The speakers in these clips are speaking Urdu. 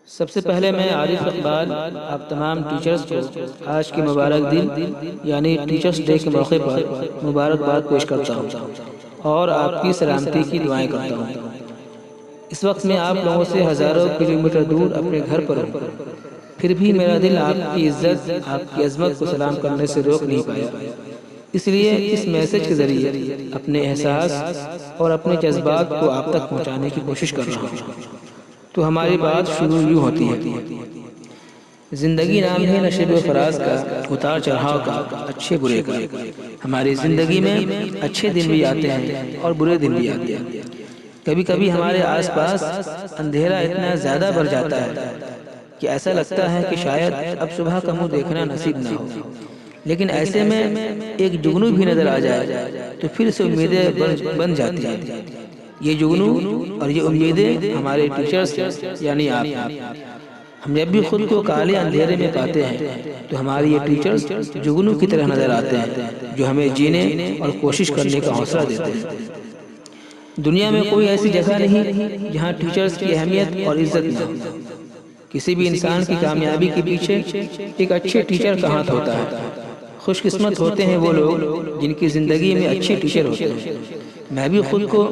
سب سے پہلے میں عارف اقبال آپ تمام ٹیچرز کو آج کے مبارک دن یعنی ٹیچرز ڈے کے موقع پر مبارکباد پیش کرتا ہوں اور آپ کی سلامتی کی دعائیں کرتا ہوں۔ اس وقت میں آپ لوگوں سے ہزاروں کلومیٹر دور اپنے گھر پر ہوں، پھر بھی میرا دل آپ کی عزت، آپ کی عظمت کو سلام کرنے سے روک نہیں پایا۔ اس لیے اس میسج کے ذریعے اپنے احساس اور اپنے جذبات کو آپ تک پہنچانے کی کوشش کر رہا ہوں۔ تو ہماری بات شروع یوں ہوتی ہے۔ زندگی نام ہے نشیب و فراز کا، اتار چڑھاؤ کا، اچھے برے کا۔ ہماری زندگی میں اچھے دن بھی آتے ہیں اور برے دن بھی آتے ہیں۔ کبھی کبھی ہمارے آس پاس اندھیرا اتنا زیادہ بڑھ جاتا ہے کہ ایسا لگتا ہے کہ شاید اب صبح کا منہ دیکھنا نصیب نہ ہو، لیکن ایسے میں ایک جگنو بھی نظر آ جائے تو پھر سے امیدیں بن جاتی ہیں۔ یہ جگنو اور یہ امیدیں ہمارے ٹیچرز یعنی آپ ہیں۔ ہم جب بھی خود کو کالے اندھیرے میں پاتے ہیں تو ہماری یہ ٹیچرز جگنو کی طرح نظر آتے ہیں، جو ہمیں جینے اور کوشش کرنے کا حوصلہ دیتے ہیں۔ دنیا میں کوئی ایسی جگہ نہیں جہاں ٹیچرز کی اہمیت اور عزت نہ ہو۔ کسی بھی انسان کی کامیابی کے پیچھے ایک اچھے ٹیچر کا ہاتھ ہوتا ہے۔ خوش قسمت ہوتے ہیں وہ لوگ جن کی زندگی میں اچھے ٹیچر ہوتے ہیں۔ میں بھی خود کو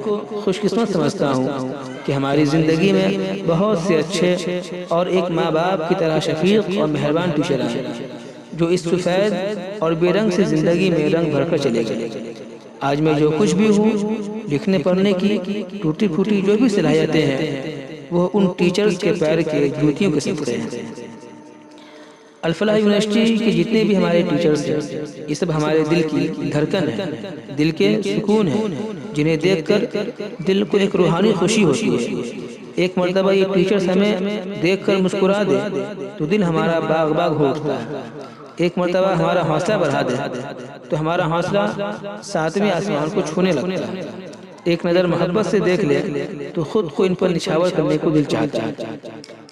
خوش قسمت سمجھتا ہوں کہ ہماری زندگی میں بہت سے اچھے اور ایک ماں باپ کی طرح شفیق اور مہربان ٹیچر آئے، جو اس سفید اور بے رنگ سے زندگی میں رنگ بھر کر چلے گئے۔ آج میں جو کچھ بھی ہوں، لکھنے پڑھنے کی ٹوٹی پھوٹی جو بھی صلاحیتیں ہیں، وہ ان ٹیچرز کے پیر کے جوتیوں کے صدقے ہیں۔ الفلاح یونیورسٹی کے جتنے بھی ہمارے ٹیچرز ہیں، یہ سب ہمارے دل کی دھڑکن ہیں، دل کے سکون ہیں، جنہیں دیکھ کر دل کو ایک روحانی خوشی ہوتی ہے۔ ایک مرتبہ یہ ٹیچرز ہمیں دیکھ کر مسکرا دے تو دل ہمارا باغ باغ ہو اٹھتا ہے۔ ایک مرتبہ ہمارا حوصلہ بڑھا دے تو ہمارا حوصلہ ساتویں آسمان کو چھونے لگتا ہے۔ ایک نظر محبت سے دیکھ لے تو خود کو ان پر نچھاور کرنے کو دل چاہتا ہے،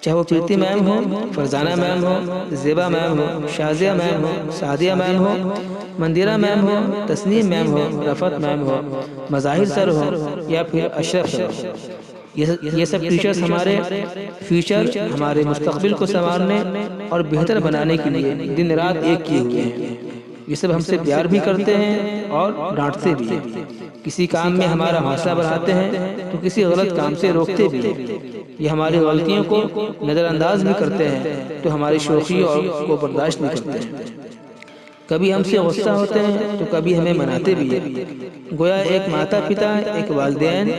چاہے وہ پریتی میم ہو، فرزانہ میم ہو، زیبا میم ہو، شازیہ میم ہو، سعدیہ میم ہو، مندرہ میم ہو، تسنیم میم ہو، رفعت میم ہو، مظاہر سر ہو یا پھر اشرف سر ہو۔ یہ سب ٹیچرز ہمارے فیوچر، ہمارے مستقبل کو سنوارنے اور بہتر بنانے کے لیے دن رات ایک کیے ہوئے ہیں۔ یہ سب ہم سے پیار بھی کرتے ہیں اور ڈانٹتے بھی ہیں۔ کسی کام میں ہمارا حوصلہ بڑھاتے ہیں تو کسی غلط کام سے روکتے بھی ہیں۔ یہ ہماری غلطیوں کو نظر انداز بھی کرتے ہیں تو ہماری شوخی کو برداشت بھی کرتے ہیں۔ کبھی ہم سے غصہ ہوتے ہیں تو کبھی ہمیں مناتے بھی ہیں۔ گویا ایک ماتا پتا، ایک والدین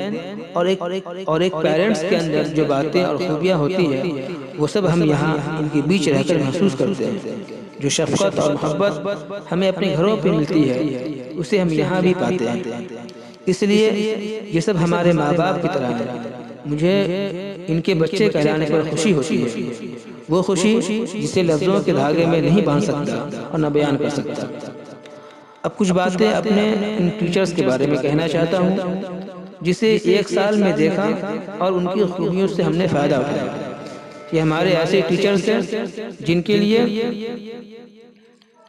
اور ایک پیرنٹس کے اندر جو باتیں اور خوبیاں ہوتی ہیں، وہ سب ہم یہاں ان کے بیچ رہ کر محسوس کرتے ہیں۔ جو شفقت اور محبت ہمیں اپنے گھروں پہ ملتی ہے، اسے ہم یہاں بھی پاتے ہیں۔ اس لیے یہ سب ہمارے ماں باپ کی طرح ہیں۔ مجھے ان کے بچے کہلانے پر خوشی ہوتی ہے، وہ خوشی جسے لفظوں کے دھاگے میں نہیں باندھ سکتا اور نہ بیان کر سکتا۔ اب کچھ باتیں اپنے ان ٹیچرز کے بارے میں کہنا چاہتا ہوں، جسے ایک سال میں دیکھا اور ان کی خوبیوں سے ہم نے فائدہ اٹھایا۔ یہ ہمارے ایسے ٹیچرز ہیں جن کے لیے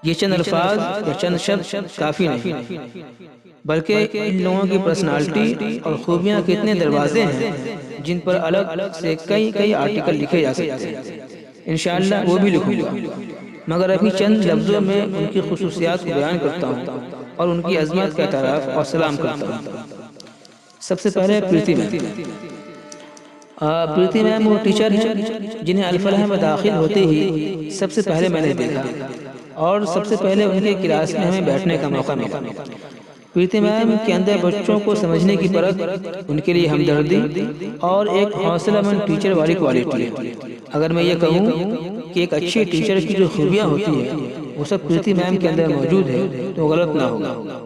یہ چند الفاظ یا چند شبد کافی نہیں، بلکہ ان لوگوں کی پرسنالٹی اور خوبیاں کتنے دروازے ہیں جن پر الگ الگ سے کئی آرٹیکل لکھے جا سکتے ہیں۔ انشاءاللہ وہ بھی لکھوں گا، مگر ابھی چند لفظوں میں ان کی خصوصیات کو بیان کرتا ہوں اور ان کی عظمت کا اعتراف اور سلام کرتا ہوں۔ سب سے پہلے پریتی میم۔ پریتی میم وہ ٹیچر ہیں جنہیں الفلاح میں داخل ہوتے ہی سب سے پہلے میں نے دیکھا اور سب سے پہلے ان کے کلاس میں ہمیں بیٹھنے کا موقع ملا۔ پریتی میم کے اندر بچوں کو سمجھنے کی پرت، ان کے لیے ہمدردی اور ایک حوصلہ مند ٹیچر والی کوالٹی ہے۔ اگر میں یہ کہوں کہ ایک اچھے ٹیچر کی جو خوبیاں ہوتی ہیں وہ سب پریتی میم کے اندر موجود ہے تو غلط نہ ہوگا۔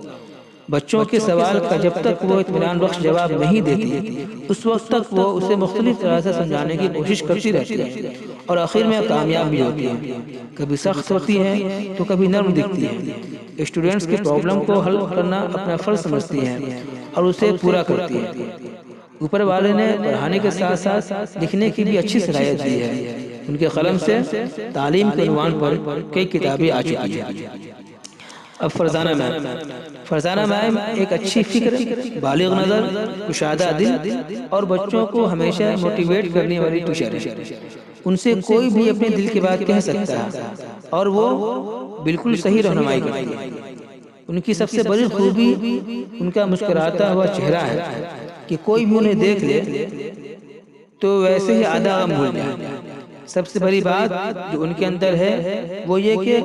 بچوں کے سوال کا جب تک وہ اطمینان بخش جواب نہیں دیتی، اس وقت تک وہ اسے مختلف طرح سے سمجھانے کی کوشش کرتی رہتی ہے اور آخر میں کامیاب بھی ہوتی ہے۔ کبھی سخت ہوتی ہے تو کبھی نرم دکھتی ہے۔ اسٹوڈنٹس کی پرابلم کو حل کرنا اپنا فرض سمجھتی ہے اور اسے پورا کرتی ہے۔ اوپر والے نے پڑھانے کے ساتھ ساتھ لکھنے کی بھی اچھی صلاحیت دی ہے۔ ان کے قلم سے تعلیم کے عنوان پر کئی کتابیں آ چکی ہیں۔ اب فرزانہ میم۔ فرزانہ میم ایک اچھی فکر، بالغ نظر، کشادہ دل اور بچوں کو ہمیشہ موٹیویٹ کرنے والی ٹیچر ہے۔ ان سے کوئی بھی اپنے دل کی بات کہہ سکتا ہے اور وہ بالکل صحیح رہنمائی کرتی ہے۔ ان کی سب سے بڑی خوبی ان کا مسکراتا ہوا چہرہ ہے کہ کوئی بھی انہیں دیکھ لے تو ویسے ہی آدھا غم بھول جائے۔ سب سے بڑی بات جو ان کے اندر ہے وہ یہ کہ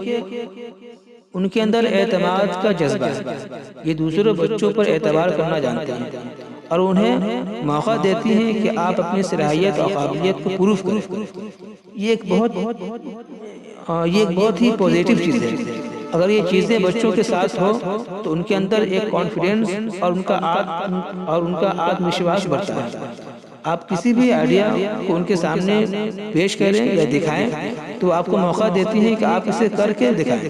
ان کے اندر اعتماد کا جذبہ ہے۔ یہ دوسرے بچوں پر اعتبار کرنا جانتے ہیں اور انہیں موقع دیتی ہیں کہ آپ اپنی صلاحیت اور قابلیت کو پروف کریں۔ یہ ایک بہت ہی پوزیٹیو چیز ہے۔ اگر یہ چیزیں بچوں کے ساتھ ہو تو ان کے اندر ایک کانفیڈنس اور ان کا آتم وشواس بڑھتا ہے۔ آپ کسی بھی آئیڈیا کو ان کے سامنے پیش کریں یا دکھائیں تو آپ کو موقع دیتی ہیں کہ آپ اسے کر کے دکھائیں۔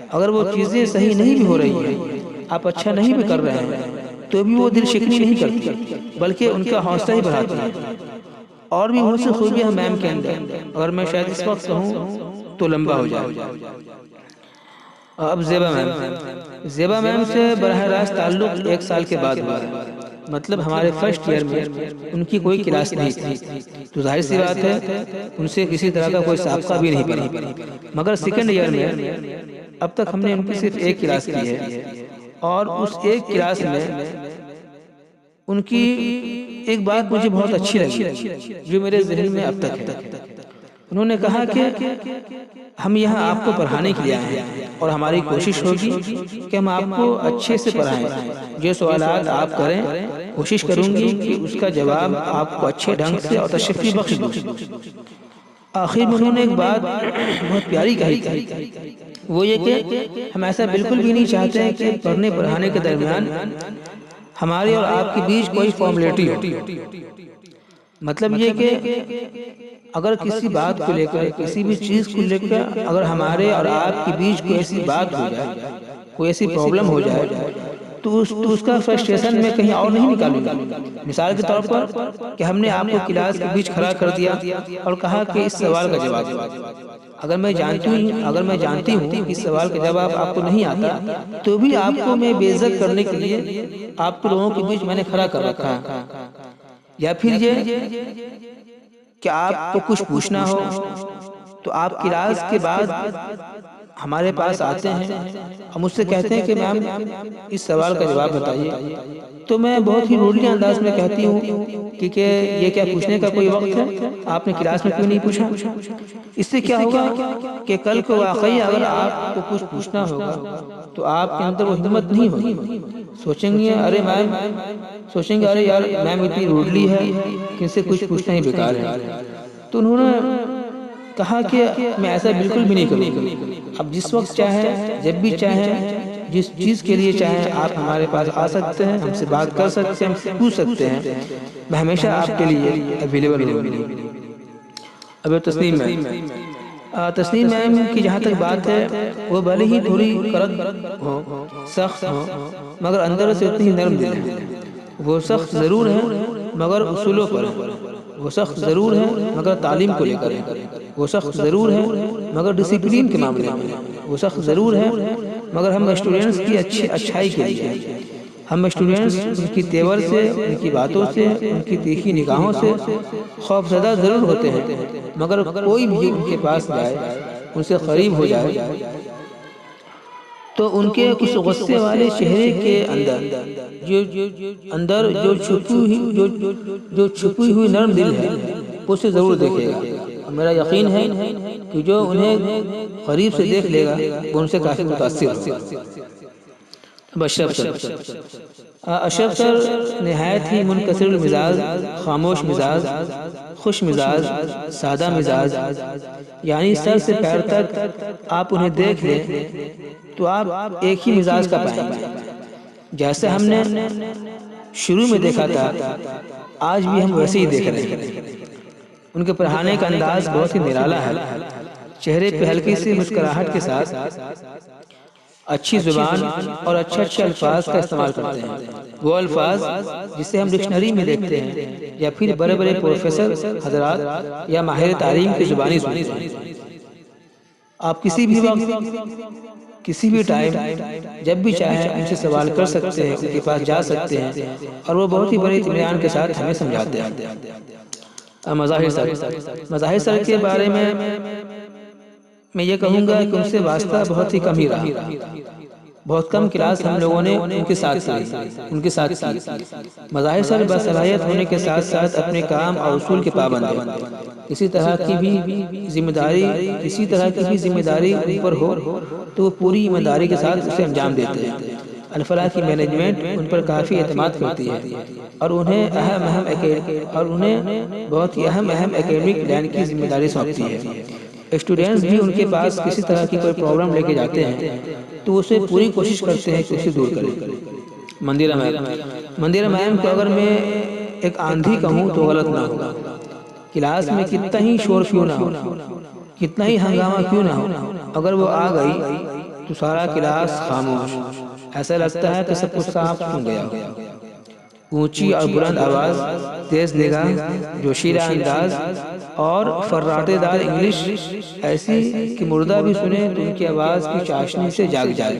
اگر وہ چیزیں صحیح نہیں بھی ہو رہی ہیں، آپ اچھا نہیں بھی کر رہے ہیں، تو بھی وہ دل شکنی نہیں کرتی بلکہ ان کا حوصلہ ہی بڑھاتی ہے۔ اور بھی بہت سی خوبیاں میم کے اندر، اگر میں شاید اس وقت کہوں تو لمبا ہو جائے۔ اب زیبا میم سے براہ راست تعلق 1 سال کے بعد ہوا ہے۔ مطلب ہمارے فرسٹ ایئر میں ان کی کوئی کلاس نہیں تھی تو ظاہر سی بات ہے ان سے کسی طرح کا کوئی سابقہ بھی نہیں پڑا، مگر سیکنڈ ایئر میں اب تک ہم نے ان کی صرف 1 کلاس کی ہے اور اس 1 کلاس میں ان کی ایک بات مجھے بہت اچھی لگی جو میرے ذہن میں اب تک ہے۔ انہوں نے کہا کہ ہم یہاں آپ کو پڑھانے کے لیے آئے ہیں اور ہماری کوشش ہوگی کہ ہم آپ کو اچھے سے پڑھائیں۔ جو سوالات آپ کریں کوشش کروں گی کہ اس کا جواب آپ کو اچھے ڈھنگ سے اور تشریفی بخش دوں۔ آخر میں انہوں نے ایک بات بہت پیاری کہی تھی، وہ یہ کہ ہم ایسا بالکل بھی نہیں چاہتے ہیں کہ پڑھنے پڑھانے کے درمیان ہمارے اور آپ کے بیچ کوئی فارمیلٹی ہو۔ مطلب یہ کہ اگر کسی بات کو لے کر، کسی بھی چیز کو لے کر اگر ہمارے اور آپ کے بیچ کوئی ایسی بات ہو جائے، کوئی ایسی پرابلم ہو جائے تو اس کا فرسٹریشن میں کہیں اور نہیں نکالوں گا۔ مثال کے طور پر کہ ہم نے آپ کو کلاس کے بیچ کھڑا کر دیا اور کہا کہ اس سوال کا جواب دو۔ اگر میں جانتی ہوں کہ اس سوال کا جواب آپ کو نہیں آتا تو بھی آپ کو میں بے عزت کرنے کے لیے آپ کو لوگوں کے بیچ میں نے کھڑا کر رکھا ہے۔ یا پھر یہ کہ آپ کو کچھ پوچھنا ہو تو آپ کلاس کے بعد ہمارے پاس آتے ہیں، ہم اس سے کہتے ہیں کہ میم اس سوال کا جواب بتائیے، تو میں بہت ہی روڈلی انداز میں کہتی ہوں کہ یہ کیا پوچھنے کا کوئی وقت ہے، آپ نے کلاس میں کیوں نہیں پوچھا؟ اس سے کیا ہوگا کہ کل کو واقعی اگر آپ کو کچھ پوچھنا ہوگا تو آپ کے اندر وہ ہمت نہیں ہوگی۔ سوچیں گے ارے یار میم اتنی روڈلی ہے کہ ان سے کچھ پوچھنا ہی بیکار ہے۔ تو انہوں نے کہا کہ میں ایسا بالکل بھی نہیں کروں گا۔ اب جس وقت چاہیں، جب بھی چاہیں، جس چیز کے لیے چاہیں آپ ہمارے پاس آ سکتے ہیں، ہم سے بات کر سکتے ہیں، ہم سے پوچھ سکتے ہیں، میں ہمیشہ آپ کے لیے اویلیبل ہوں گی۔ اب تسنیم میم کی جہاں تک بات ہے، وہ بھلے ہی تھوڑی کڑک ہو، سخت ہو، مگر اندر سے اتنی نرم دل ہے۔ وہ سخت ضرور ہے مگر اصولوں پر ہے، وہ سخت ضرور ہے مگر تعلیم کو لے کر ہے، وہ سخت ضرور ہے مگر ڈسپلین کے معاملے میں، وہ سخت ضرور ہے مگر ہم اسٹوڈنٹس کی اچھائی کے لیے، ہم اسٹوڈنٹس ان کی تیور سے، ان کی باتوں سے، ان کی تیکھی نگاہوں سے خوف زدہ ضرور ہوتے ہیں، مگر کوئی بھی ان کے پاس جائے، ان سے قریب ہو جائے تو ان کے اس غصے والے چہرے کے اندر جو چھپی ہوئی نرم دل ہے اسے ضرور دیکھے گا۔ اور میرا یقین ہے کہ جو انہیں قریب سے دیکھ لے گا وہ ان سے کافی متاثر ہوگا۔ اشرف سر نہایت ہی منکسر المزاج، خاموش مزاج، خوش مزاج، سادہ مزاج، یعنی سر سے پیر تک آپ انہیں دیکھ لیں تو آپ ایک ہی مزاج کا پائیں گے۔ جیسے ہم نے شروع میں دیکھا تھا آج بھی ہم ویسے ہی دیکھ رہے ہیں۔ ان کے پڑھانے کا انداز بہت ہی نرالا ہے، چہرے پہ ہلکی سی مسکراہٹ کے ساتھ اچھی زبان اور اچھے الفاظ کا استعمال کرتے ہیں، وہ الفاظ جسے ہم ڈکشنری میں دیکھتے ہیں یا پھر بڑے بڑے پروفیسر حضرات یا ماہر تعلیم کی زبانی سنتے ہیں۔ آپ کسی بھی وقت، کسی بھی ٹائم، جب بھی چاہیں ان سے سوال کر سکتے ہیں، ان کے پاس جا سکتے ہیں اور وہ بہت ہی بڑے اطمینان کے ساتھ ہمیں سمجھاتے ہیں۔ مظاہر سر، مظاہر سر کے بارے میں یہ کہوں گا کہ ان سے واسطہ بہت ہی کم ہی رہا، بہت کم کلاس ہم لوگوں نے ان کے ساتھ کی۔ مظاہر سر باصلاحیت ہونے کے ساتھ ساتھ اپنے کام اور اصول کے پابند ہیں۔ کسی طرح کی بھی ذمہ داری ان پر ہو تو وہ پوری ایمانداری کے ساتھ اسے انجام دیتے ہیں۔ الفلاح کی مینجمنٹ ان پر کافی اعتماد کرتی ہے اور انہیں بہت ہی اہم اکیڈمک پلان کی ذمہ داری سونپتی ہے۔ اسٹوڈنٹس بھی ان کے پاس کسی طرح کی کوئی پرابلم لے کے جاتے ہیں تو اسے پوری کوشش کرتے ہیں کہ اسے دور کریں۔ مندرہ میم کو اگر میں ایک آندھی کہوں تو غلط نہ ہو۔ کلاس میں کتنا ہی شور کیوں نہ ہو، کتنا ہی ہنگامہ کیوں نہ ہو، اگر وہ آ گئی تو سارا کلاس خاموش، ایسا لگتا ہے کہ سب کچھ صاف سن گیا ہو۔ اونچی اور بلند آواز، تیز نگاہ، جوشیلا انداز اور فراٹے دار انگلش ایسی کہ مردہ بھی سنے تو ان کی آواز کی چاشنی سے جاگ جائے۔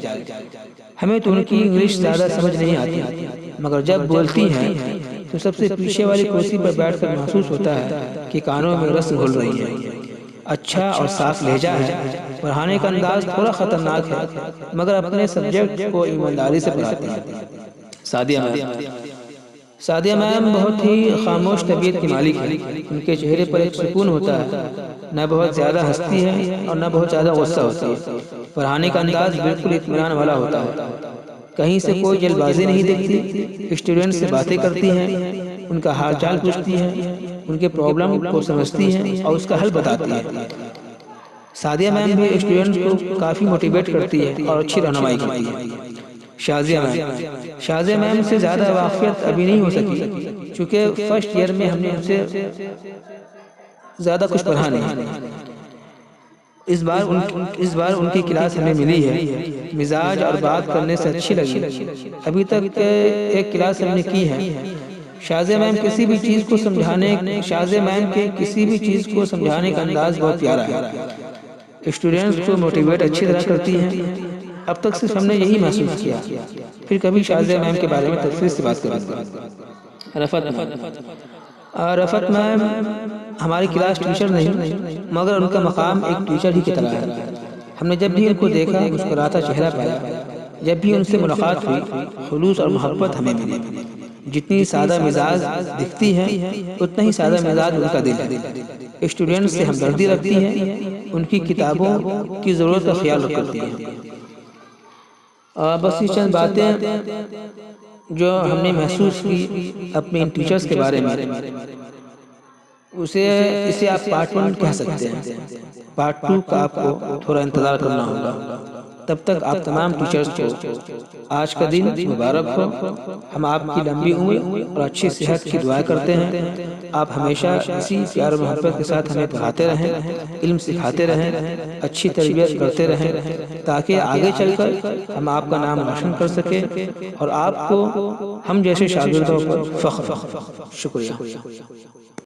ہمیں تو ان کی انگلش زیادہ سمجھ نہیں آتی، مگر جب بولتی ہیں تو سب سے پیچھے والی کرسی پر بیٹھ کر محسوس ہوتا ہے کہ کانوں میں رس گھل رہی ہے۔ اچھا اور صاف لہجہ ہے، پڑھانے کا انداز تھوڑا خطرناک ہے مگر اپنے سبجیکٹ کو ایمانداری سے پڑھاتی ہے۔ سعدیہ میم بہت ہی خاموش طبیعت کی مالک ہے۔ ان کے چہرے پر ایک سکون ہوتا ہے، نہ بہت زیادہ ہنستی ہے اور نہ بہت زیادہ غصہ ہوتی ہے۔ پڑھانے کا انداز بالکل اطمینان والا ہوتا ہے، کہیں سے کوئی جلد بازی نہیں دیکھتی۔ اسٹوڈنٹ سے باتیں کرتی ہیں، ان کا حال چال پوچھتی ہیں، ان کے پرابلم کو سمجھتی ہیں اور اس کا حل بتاتی ہیں۔ سعدیہ میم بھی اسٹوڈنٹ کو کافی موٹیویٹ کرتی ہے اور اچھی رہنمائی کرتی ہے۔ شازیہ میم سے زیادہ واقفیت ابھی نہیں ہو سکی چونکہ فرسٹ ایئر میں ہم نے ان سے زیادہ کچھ پڑھا نہیں۔ اس بار ان کی کلاس ہمیں ملی ہے، مزاج اور بات کرنے سے اچھی لگی۔ ابھی تک ایک کلاس ہم نے کی ہے۔ شازیہ میم کسی بھی چیز کو سمجھانے کا انداز بہت پیارا ہے۔ اسٹوڈنٹس کو موٹیویٹ اچھی طرح کرتی ہیں۔ اب تک صرف ہم نے یہی محسوس کیا، پھر کبھی شازیہ میم کے بارے میں تفصیل سے بات کروں گا۔ رفعت میم ہماری کلاس ٹیچر نہیں مگر ان کا مقام ایک ٹیچر ہی کی طرح ہے۔ ہم نے جب بھی ان کو دیکھا مسکراتا چہرہ پایا، جب بھی ان سے ملاقات ہوئی خلوص اور محبت ہمیں ملی۔ جتنی سادہ مزاج دکھتی ہے اتنا ہی سادہ مزاج ان کا دل ہے۔ اسٹوڈنٹ سے ہمدردی رکھتی ہیں، ان کی کتابوں کی ضرورت کا خیال کرتی ہیں۔ بس یہ چند باتیں جو ہم نے محسوس کی اپنے ان ٹیچرز کے بارے میں، اسے آپ پارٹ 1 کہہ سکتے ہیں۔ پارٹ 2 کا آپ کو تھوڑا انتظار کرنا ہوگا۔ تب تک آپ تمام ٹیچرز کو آج کا دن مبارک ہو۔ ہم آپ کی لمبی عمر اور اچھی صحت کی دعا کرتے ہیں۔ آپ ہمیشہ اسی پیار و محبت کے ساتھ ہمیں پڑھاتے رہیں، علم سکھاتے رہیں، اچھی تربیت کرتے رہیں تاکہ آگے چل کر ہم آپ کا نام روشن کر سکیں اور آپ کو ہم جیسے شاگردوں پر فخر ہو۔ شکریہ۔